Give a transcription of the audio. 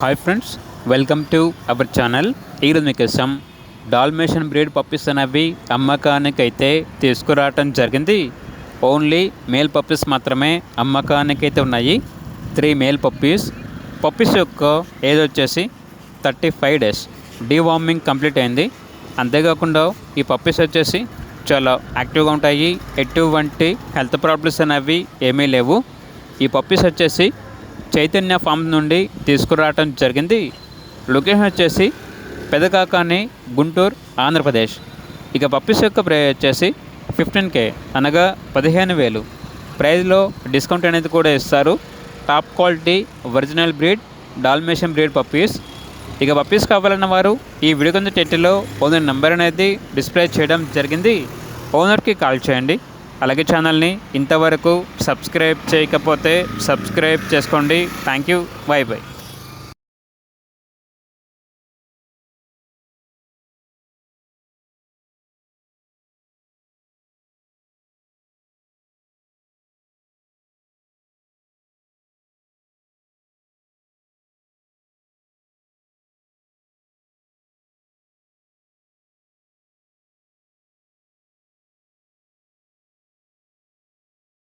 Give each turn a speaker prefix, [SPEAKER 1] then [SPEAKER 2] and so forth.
[SPEAKER 1] Hi friends, welcome to our channel. ఈరోజు మీకోసం Dalmatian breed puppies అనేవి అమ్మకానికైతే తీసుకురావటం జరిగింది. ఓన్లీ మేల్ పప్పీస్ మాత్రమే అమ్మకానికైతే ఉన్నాయి. 3 మేల్ పప్పీస్ యొక్క ఏజ్ వచ్చేసి 35 డేస్. డీవార్మింగ్ కంప్లీట్ అయింది. అంతేకాకుండా ఈ పప్పీస్ వచ్చేసి చాలా యాక్టివ్గా ఉంటాయి. ఎటువంటి హెల్త్ ప్రాబ్లమ్స్ అనేవి ఏమీ లేవు. ఈ పప్పీస్ వచ్చేసి చైతన్య ఫామ్ నుండి తీసుకురావటం జరిగింది. లొకేషన్ వచ్చేసి పెదకాకాని, గుంటూరు, ఆంధ్రప్రదేశ్. ఇక పప్పీస్ యొక్క ప్రైస్ వచ్చేసి 15K, అనగా 15,000. ప్రైస్లో డిస్కౌంట్ అనేది కూడా ఇస్తారు. Top quality original breed Dalmatian breed puppies. ఇక పప్పీస్ కావాలన్న వారు ఈ వీడియో కింద టైటిల్లో ఓనర్ నెంబర్ అనేది డిస్ప్లే చేయడం జరిగింది. ఓనర్కి కాల్ చేయండి. అలాగే ఛానల్ని ఇంతవరకు సబ్స్క్రైబ్ చేయకపోతే సబ్స్క్రైబ్ చేసుకోండి. Thank you. By by.